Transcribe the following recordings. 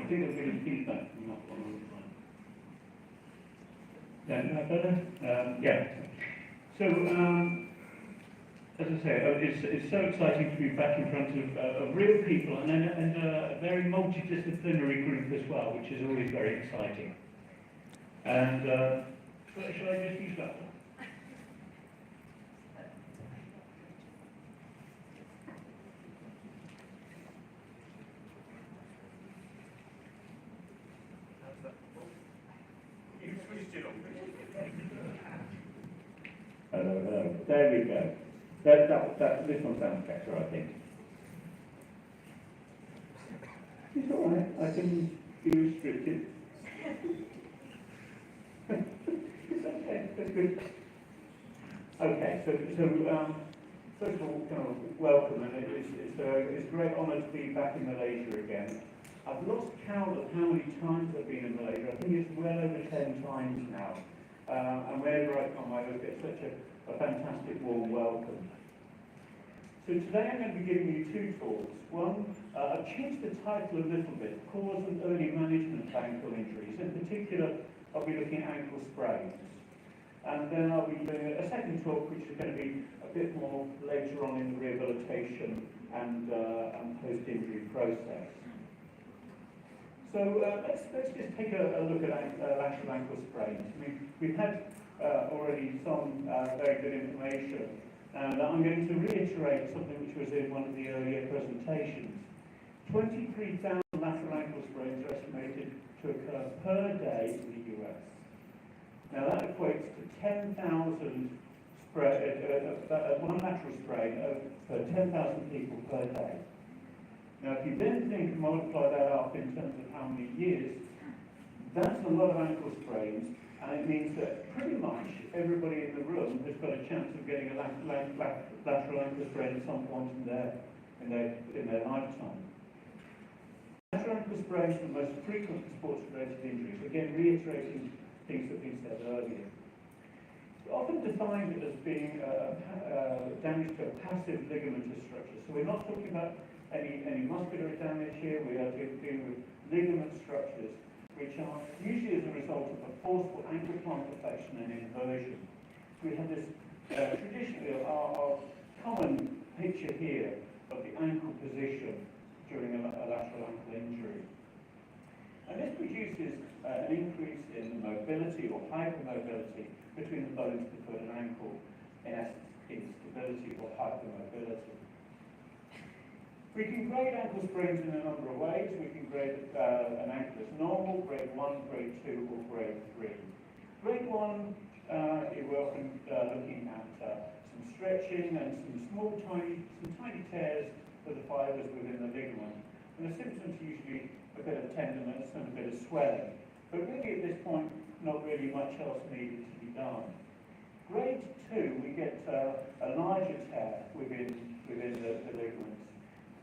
I think there's really feedback from that one all the time. Yeah, is that better? Yeah. So, as I say, it's so exciting to be back in front of real people and a very multidisciplinary group as well, which is always very exciting. And shall I just use that one? Hello. There we go. This one sounds better, I think. It's all right. I can be restricted. It's okay. That's good. Okay. So first of all, kind of welcome, and it's a great honour to be back in Malaysia again. I've lost count of how many times I've been in Malaysia. I think it's well over 10 times now. And wherever I come, I always get such a fantastic warm welcome. So today I'm going to be giving you two talks. One, I've changed the title a little bit, Cause and Early Management of Ankle Injuries. In particular, I'll be looking at ankle sprains. And then I'll be doing a second talk, which is going to be a bit more later on in the rehabilitation and post-injury process. So let's just take a look at lateral ankle sprains. We've had already some very good information, and I'm going to reiterate something which was in one of the earlier presentations. 23,000 lateral ankle sprains are estimated to occur per day in the US. Now that equates to 10,000 one lateral sprain per 10,000 people per day. Now, if you then think and multiply that up in terms of how many years, that's a lot of ankle sprains, and it means that pretty much everybody in the room has got a chance of getting a lateral ankle sprain at some point in their lifetime. Lateral ankle sprains are the most frequent sports-related injuries, again reiterating things that have been said earlier. It's often defined as being damage to a passive ligamentous structure, so we're not talking about any muscular damage here. We are dealing with ligament structures, which are usually as a result of a forceful ankle plantar flexion and inversion. So we have this traditionally our common picture here of the ankle position during a lateral ankle injury. And this produces an increase in the mobility or hypermobility between the bones of the foot and ankle, in essence, instability or hypermobility. We can grade ankle sprains in a number of ways. We can grade an ankle as normal, grade 1, grade 2, or grade 3. Grade 1, we're often looking at some stretching and some tiny tears of the fibers within the ligament. And the symptoms are usually a bit of tenderness and a bit of swelling. But really at this point, not really much else needed to be done. Grade 2, we get a larger tear within the ligaments.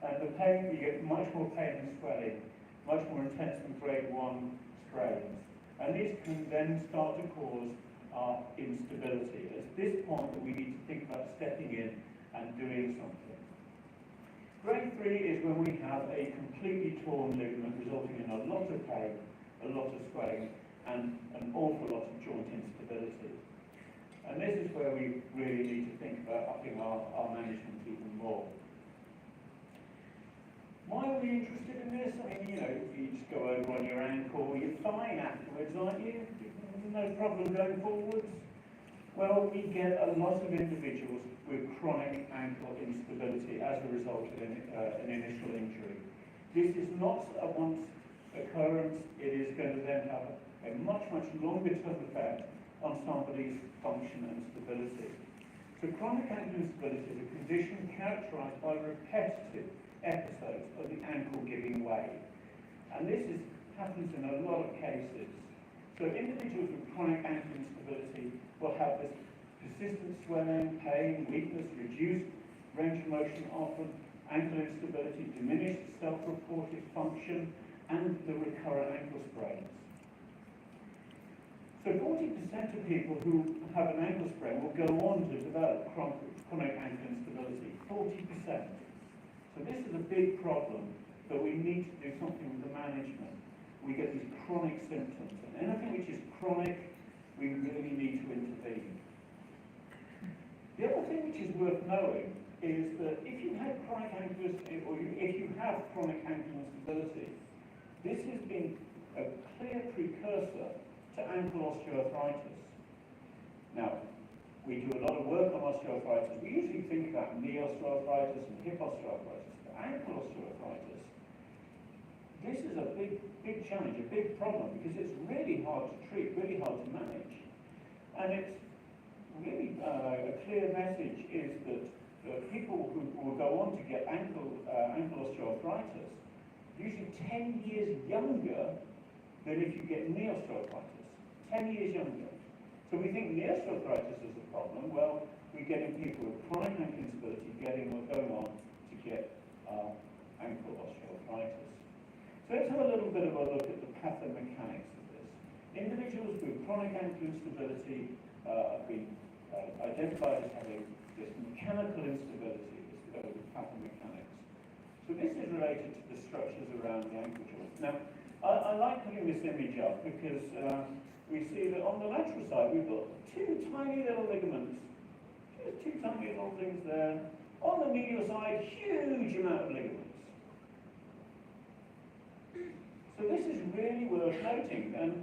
And the pain, we get much more pain and swelling, much more intense than grade 1 sprains. And this can then start to cause our instability. It's this point that we need to think about stepping in and doing something. Grade 3 is when we have a completely torn ligament resulting in a lot of pain, a lot of swelling, and an awful lot of joint instability. And this is where we really need to think about upping our management even more. Why are we interested in this? I mean, you just go over on your ankle, you're fine afterwards, aren't you? No problem going forwards. Well, we get a lot of individuals with chronic ankle instability as a result of an initial injury. This is not a once occurrence, it is going to then have a much, much longer term effect on somebody's function and stability. So chronic ankle instability is a condition characterized by repetitive episodes of the ankle giving way. And this happens in a lot of cases. So individuals with chronic ankle instability will have this persistent swelling, pain, weakness, reduced range of motion often, ankle instability, diminished self-reported function, and the recurrent ankle sprains. So 40% of people who have an ankle sprain will go on to develop chronic ankle instability. 40%. So this is a big problem, but we need to do something with the management. we get these chronic symptoms. And anything which is chronic, we really need to intervene. The other thing which is worth knowing is that if you have chronic ankle, or if you have chronic ankle instability, this has been a clear precursor to ankle osteoarthritis. Now, we do a lot of work on osteoarthritis. We usually think about knee osteoarthritis and hip osteoarthritis, but ankle osteoarthritis, this is a big challenge, a big problem, because it's really hard to treat, really hard to manage. And it's really a clear message is that people who will go on to get ankle osteoarthritis, usually 10 years younger than if you get knee osteoarthritis. 10 years younger. So we think knee osteoarthritis is a problem. Well, we're getting people with chronic ankle instability going on to get ankle osteoarthritis. So let's have a little bit of a look at the pathomechanics of this. Individuals with chronic ankle instability have been identified as having this mechanical instability, this pathomechanics. So this is related to the structures around the ankle joint. Now, I like putting this image up because we see that on the lateral side we've got two tiny little ligaments, just two tiny little things there. On the medial side, huge amount of ligaments. So this is really worth noting, and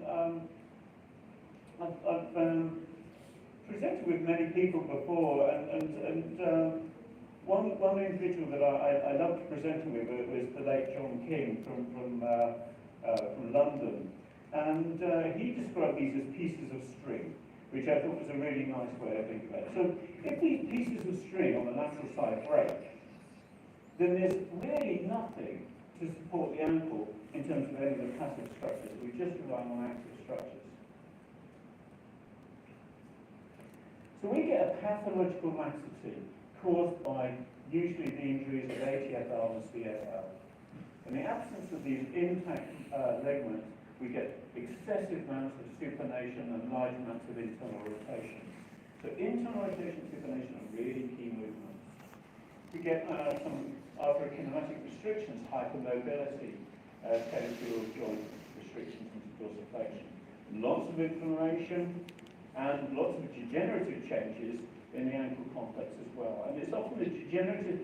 I've presented with many people before, and one individual that I loved presenting with was the late John King from London, and he described these as pieces of string, which I thought was a really nice way of thinking about it. So if these pieces of string on the lateral side break, then there's really nothing to support the ankle in terms of any of the passive structures. We just rely on active structures. So we get a pathological laxity caused by usually the injuries of ATFL and CFL. In the absence of these intact ligaments, we get excessive amounts of supination and large amounts of internal rotation. So internal rotation and supination are really key movements. We get some arthrokinematic restrictions, hypermobility, pedicular joint restrictions into dorsiflexion. Lots of inflammation and lots of degenerative changes in the ankle complex as well. And it's often the degenerative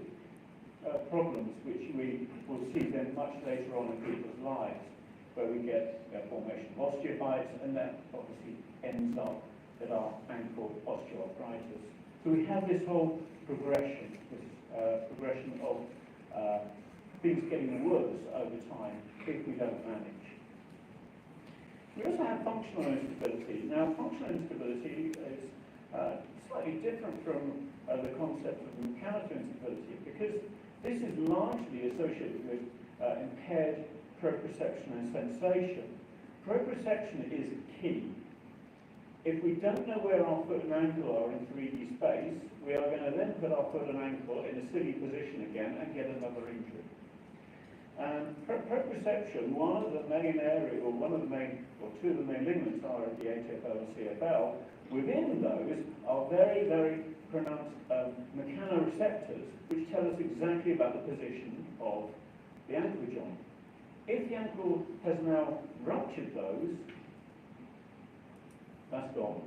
problems which we will see then much later on in people's lives, where we get formation of osteophytes, and that obviously ends up at our ankle osteoarthritis. So we have this whole progression, progression of things getting worse over time if we don't manage. We also have functional instability. Now, functional instability is slightly different from the concept of mechanical instability, because this is largely associated with impaired proprioception and sensation. Proprioception is key. If we don't know where our foot and ankle are in 3D space, we are going to then put our foot and ankle in a silly position again and get another injury. And proprioception, one of the main areas, or two of the main ligaments are the ATFL and CFL. Within those are very, very pronounced mechanoreceptors, which tell us exactly about the position of the ankle joint. If the ankle has now ruptured those, that's gone.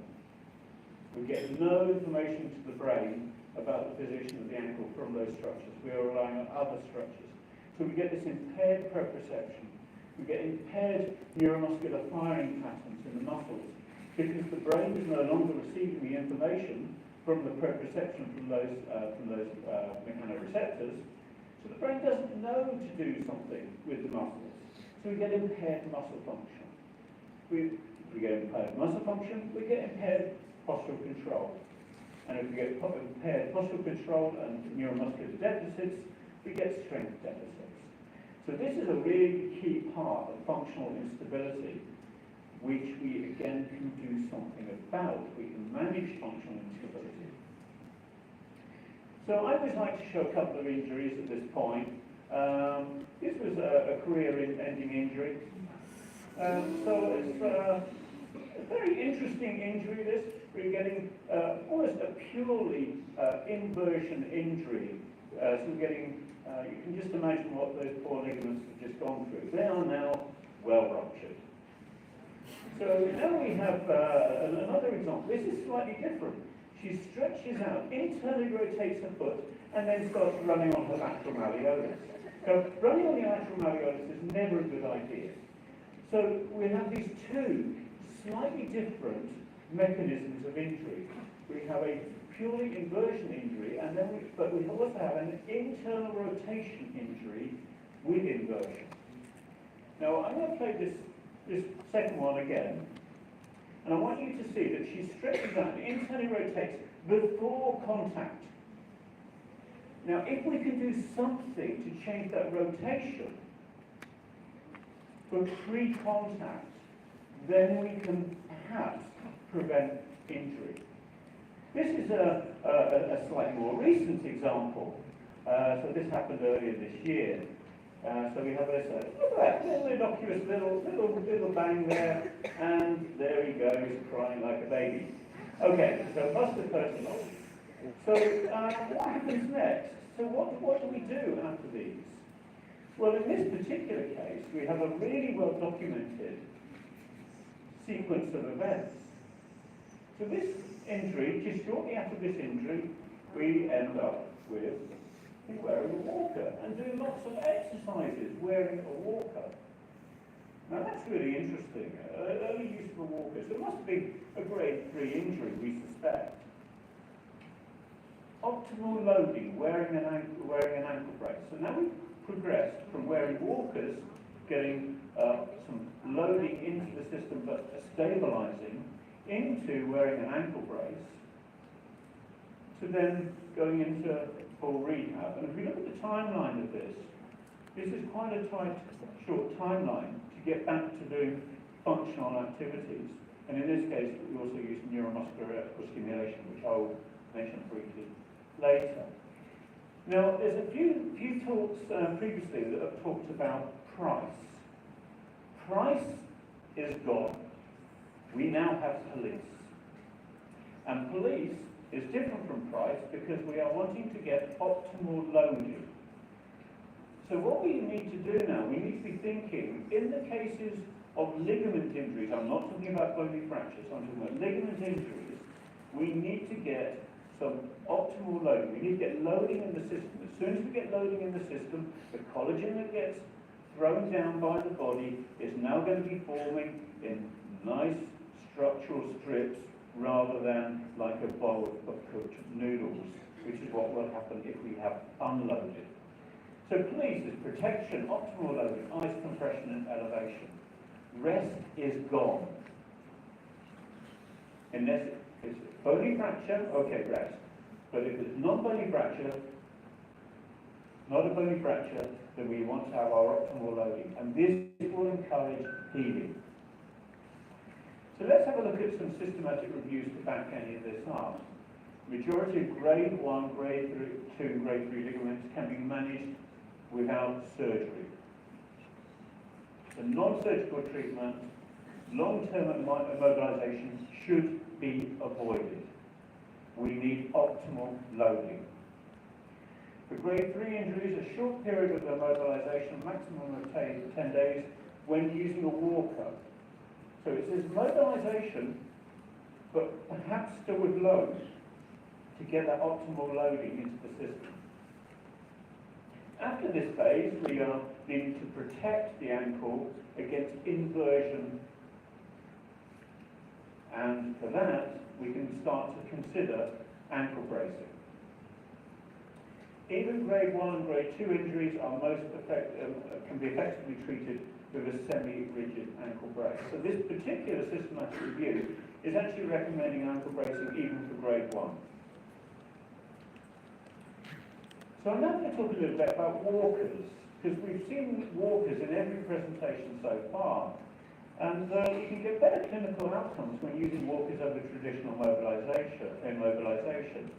We get no information to the brain about the position of the ankle from those structures. We are relying on other structures. So we get this impaired proprioception. We get impaired neuromuscular firing patterns in the muscles, because the brain is no longer receiving the information from the proprioception from those mechanoreceptors. So the brain doesn't know to do something with the muscles. So we get impaired muscle function. We get impaired muscle function, we get impaired postural control. And if we get impaired postural control and neuromuscular deficits, we get strength deficits. So this is a really key part of functional instability, which we again can do something about. We can manage functional instability. So I always like to show a couple of injuries at this point. This was a career-ending injury. So it's a very interesting injury, this. We're getting almost a purely inversion injury. So we're getting, you can just imagine what those poor ligaments have just gone through. They are now well ruptured. So now we have another example. This is slightly different. She stretches out, internally rotates her foot, and then starts running on her lateral malleolus. So running on the lateral malleolus is never a good idea. So we have these two slightly different mechanisms of injury. We have a purely inversion injury, and then but we also have an internal rotation injury with inversion. Now I'm going to play this second one again, and I want you to see that she stretches out and internally rotates before contact. Now if we can do something to change that rotation for pre-contact, then we can perhaps prevent injury. This is a slightly more recent example. So this happened earlier this year. So we have this, look at that, little innocuous little bang there, and there he goes, crying like a baby. Okay, so Buster personal. So what happens next? So what do we do after these? Well, in this particular case, we have a really well documented sequence of events. So this injury, just shortly after this injury, we end up with wearing a walker and doing lots of exercises wearing a walker. Now that's really interesting. Early use of a walker. So it must be a grade 3 injury, we suspect. Optimal loading, wearing an ankle brace. So now we've progressed from wearing walkers, getting some loading into the system but stabilizing, into wearing an ankle brace, to then going into full rehab. And if we look at the timeline of this is quite a tight, short timeline to get back to doing functional activities. And in this case, we also use neuromuscular stimulation, which I will mention briefly later. Now, there's a few talks previously that have talked about price. Price is gone. We now have police. And police is different from price because we are wanting to get optimal loading. So what we need to do now, we need to be thinking, in the cases of ligament injuries, I'm not talking about bony fractures, I'm talking about ligament injuries, we need to get some optimal loading. We need to get loading in the system. As soon as we get loading in the system, the collagen that gets thrown down by the body is now going to be forming in nice structural strips rather than like a bowl of cooked noodles, which is what will happen if we have unloaded. So police is protection, optimal loading, ice compression and elevation. Rest is gone. Unless it's bony fracture, okay, rest. But if it's non-bony fracture, not a bony fracture, then we want to have our optimal loading. And this will encourage healing. So let's have a look at some systematic reviews to back any of this up. Majority of grade 1, grade 2, grade 3 ligaments can be managed without surgery. So non-surgical treatment, long-term immobilization should be avoided. We need optimal loading. For grade 3 injuries, a short period of immobilization, maximum of 10 days, when using a walker. So it says mobilization, but perhaps still with load, to get that optimal loading into the system. After this phase, we are needing to protect the ankle against inversion, and for that, we can start to consider ankle bracing. Even grade 1 and grade 2 injuries are can be effectively treated with a semi-rigid ankle brace. So this particular systematic review is actually recommending ankle bracing even for grade 1. So I'm now going to talk a little bit about walkers, because we've seen walkers in every presentation so far, and you can get better clinical outcomes when using walkers over traditional immobilization.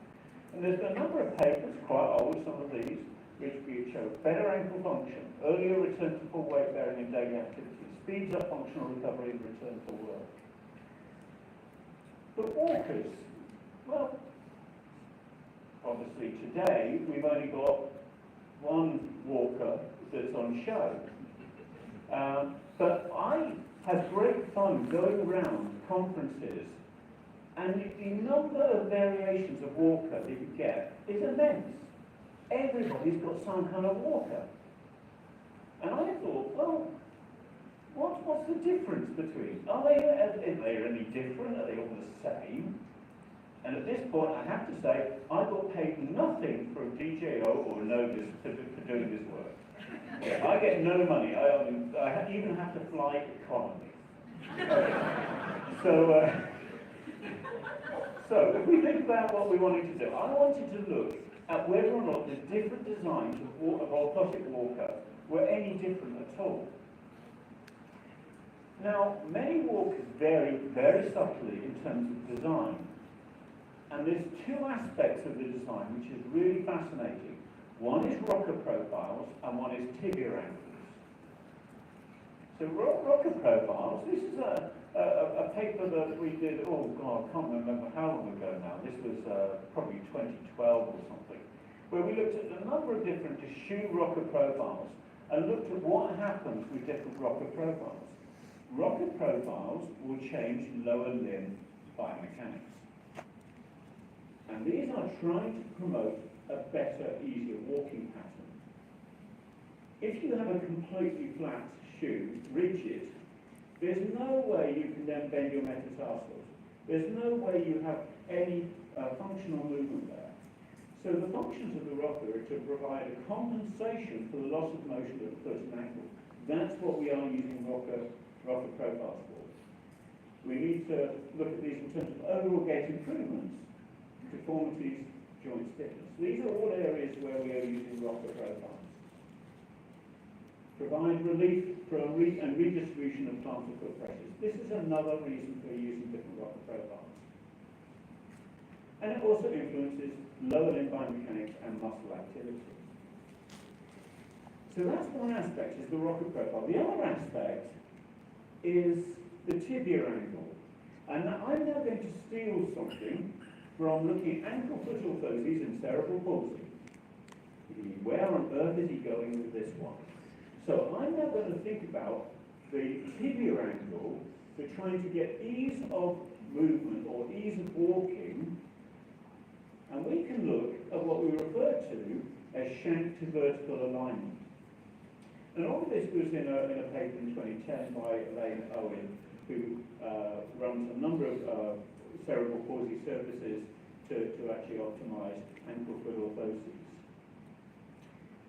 And there's a number of papers, quite old, some of these, which show better ankle function, earlier return to full weight bearing in daily activity, speeds up functional recovery and return to work. But walkers, well, obviously today we've only got one walker that's on show. But I have great fun going around conferences, and the number of variations of walker that you get is immense. Everybody's got some kind of walker. And I thought, well, what's the difference between? Are they any different? Are they all the same? And at this point, I have to say, I got paid nothing from DJO or Novus for doing this work. Yeah, I get no money. I even have to fly economy. So if we think about what we wanted to do, I wanted to look at whether or not the different designs of orthotic walker were any different at all. Now, many walkers vary very subtly in terms of design. And there's two aspects of the design which is really fascinating. One is rocker profiles and one is tibia angles. So rocker profiles, this is a paper that we did, oh God, I can't remember how long ago now. This was probably 2012 or something, where we looked at a number of different shoe rocker profiles and looked at what happens with different rocker profiles. Rocker profiles will change lower limb biomechanics. And these are trying to promote a better, easier walking pattern. If you have a completely flat shoe, rigid, there's no way you can then bend your metatarsals. There's no way you have any functional movement there. So the functions of the rocker are to provide a compensation for the loss of motion of the foot and ankle. That's what we are using rocker profiles for. We need to look at these in terms of overall gait improvements, deformities, joint stiffness. These are all areas where we are using rocker profiles. Provide relief from and redistribution of plantar foot pressures. This is another reason for using different rocker profiles. And it also influences lower limb biomechanics and muscle activity. So that's one aspect, is the rocker profile. The other aspect is the tibia angle. And I'm now going to steal something from looking at ankle foot orthoses and cerebral palsy. Where on earth is he going with this one? So I'm now going to think about the tibia angle for trying to get ease of movement or ease of walking, and we can look at what we refer to as shank to vertical alignment. And all of this was in a paper in 2010 by Elaine Owen, who runs a number of cerebral palsy services to actually optimize ankle foot orthoses.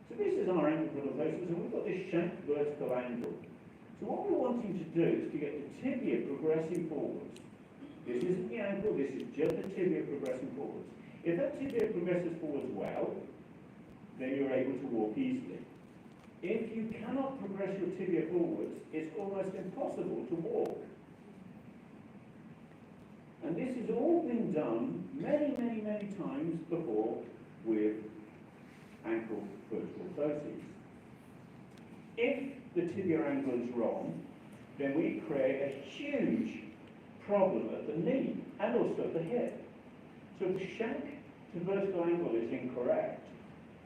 So this is our ankle foot orthosis, and we've got this shank vertical angle. So what we're wanting to do is to get the tibia progressing forwards. This isn't the ankle, this is just the tibia progressing forwards. If that tibia progresses forwards well, then you're able to walk easily. If you cannot progress your tibia forwards, it's almost impossible to walk. And this has all been done many, many, many times before with ankle foot orthoses. If the tibia angle is wrong, then we create a huge problem at the knee and also at the hip. So if the shank to vertical angle is incorrect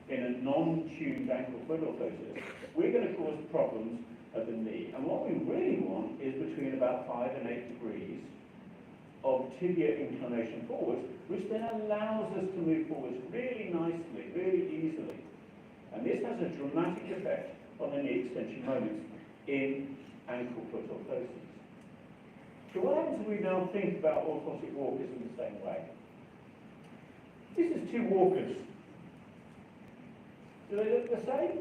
in a non-tuned ankle foot orthosis, we're going to cause problems at the knee. And what we really want is between about 5 and 8 degrees of tibia inclination forwards, which then allows us to move forwards really nicely, really easily. And this has a dramatic effect on the knee extension moments in ankle foot orthoses. So what happens if we now think about orthotic walkers in the same way? This is two walkers. Do they look the same?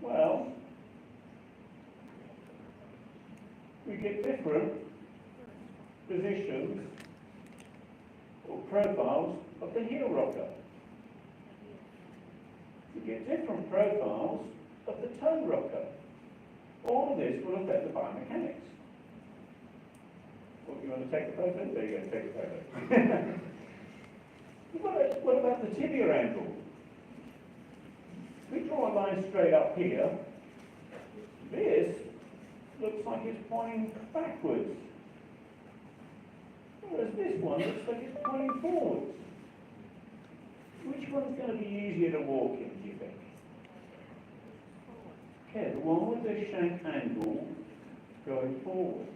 Well, we get different positions or profiles of the heel rocker. We get different profiles of the toe rocker. All of this will affect the biomechanics. Well, you want to take a photo? There you go, take a photo. What about the tibia angle? We draw a line straight up here. This looks like it's pointing backwards. Whereas this one looks like it's pointing forwards. Which one's going to be easier to walk in, do you think? Okay, the one with the shank angle going forwards.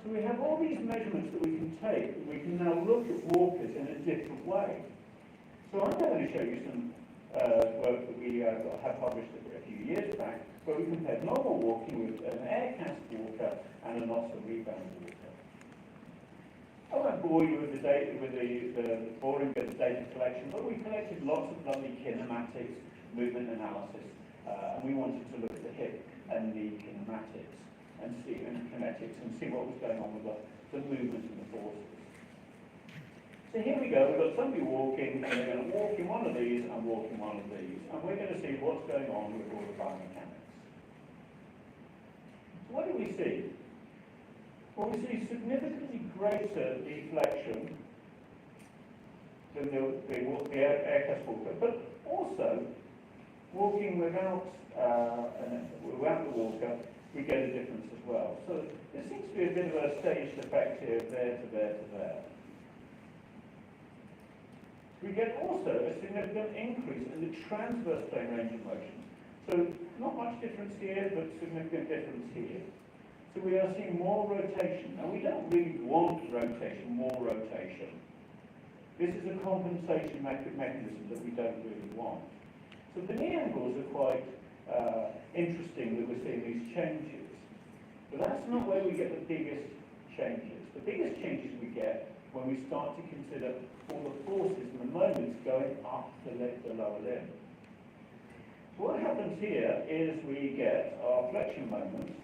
So we have all these measurements that we can take, and we can now look at walkers in a different way. So I'm going to show you some work that we have published a few years back, where we compared normal walking with an air cast walker and a not so rebound walker. I won't bore you with the data, with the boring bit of data collection, but we collected lots of lovely kinematics, movement analysis, and we wanted to look at the hip and the kinematics and kinetics and see what was going on with the movement and the forces. So here we go, we've got somebody walking, and they're going to walk in one of these and walk in one of these, and we're going to see what's going on with all the biomechanics. So what do we see? Well, we see significantly greater deflection than the air cast walker, but also walking without the walker, we get a difference as well. So there seems to be a bit of a staged effect here, there to there to there. We get also a significant increase in the transverse plane range of motion. So not much difference here, but significant difference here. So we are seeing more rotation. Now we don't really want rotation, more rotation. This is a compensation mechanism that we don't really want. So the knee angles are quite interesting that we're seeing these changes. But that's not where we get the biggest changes. The biggest changes we get when we start to consider all the forces and the moments going up the lower limb. So what happens here is we get our flexion moment.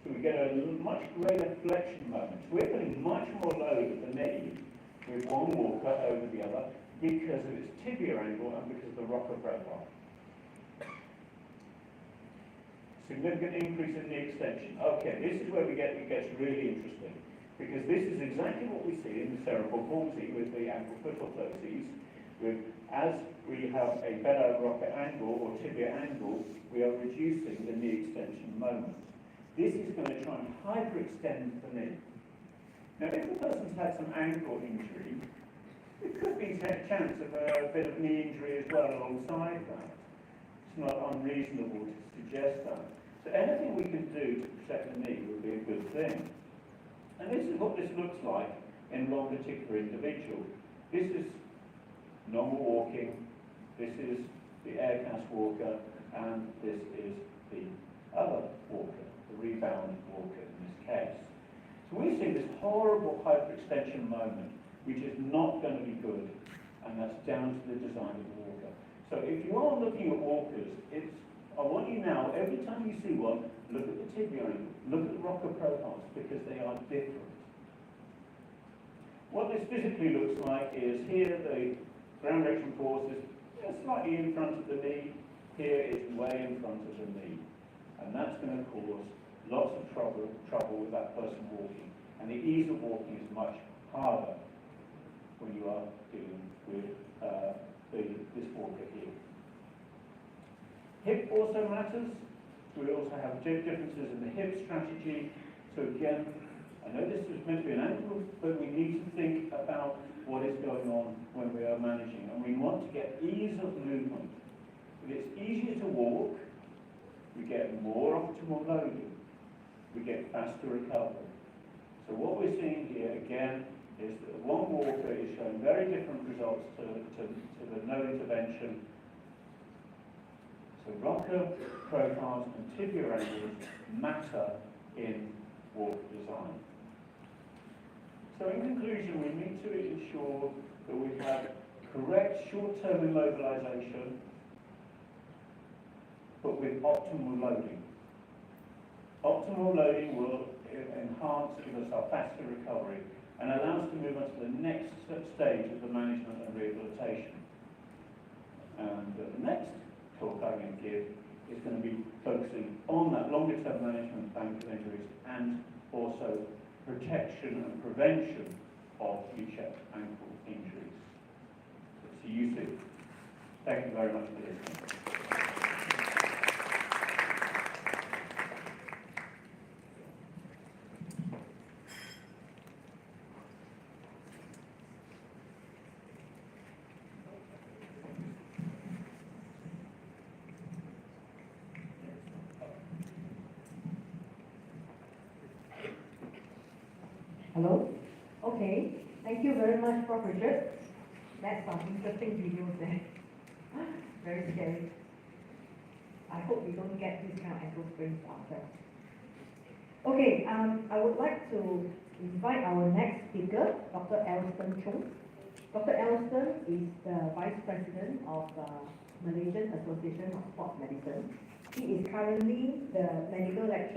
So we get a much greater flexion moment. So we're putting much more load at the knee with one walker over the other because of its tibia angle and because of the rocker profile. Significant increase in knee extension. Okay, this is where it gets really interesting, because this is exactly what we see in the cerebral palsy with the ankle foot orthoses. As we have a better rocker angle or tibia angle, we are reducing the knee extension moment. This is going to try and hyperextend the knee. Now, if the person's had some ankle injury, there could be a chance of a bit of knee injury as well alongside that. It's not unreasonable to suggest that. So anything we can do to protect the knee would be a good thing. And this is what this looks like in one particular individual. This is normal walking, this is the air cast walker, and this is the other walker, the rebound walker in this case. So we see this horrible hyperextension moment, which is not going to be good, and that's down to the design of the walker. So if you are looking at walkers, I want you now, every time you see one, look at the tibia angle, look at the rocker profiles, because they are different. What this physically looks like is here the ground direction force is slightly in front of the knee, here it's way in front of the knee. And that's going to cause lots of trouble with that person walking. And the ease of walking is much harder when you are dealing with this walker here. Hip also matters. We also have differences in the hip strategy. So again, I know this is meant to be an ankle, but we need to think about what is going on when we are managing. And we want to get ease of movement. If it's easier to walk, we get more optimal loading. We get faster recovery. So what we're seeing here, again, is that one walker is showing very different results to the no intervention. So rocker profiles and tibia angles matter in walk design. So in conclusion, we need to ensure that we have correct short-term immobilization, but with optimal loading. Optimal loading will enhance, give us our faster recovery, and allow us to move on to the next stage of the management and rehabilitation. And the next talk I'm going to give is going to be focusing on that longer-term management of ankle injuries and also protection and prevention of future ankle injuries. See you soon. Thank you very much for listening. Hello? Okay, thank you very much, Prof. Richard. That's some interesting videos there. Very scary. I hope we don't get this kind of ankle sprains ourselves. Okay, I would like to invite our next speaker, Dr. Elston Chung. Dr. Elston is the Vice President of the Malaysian Association of Sports Medicine. He is currently the medical lecturer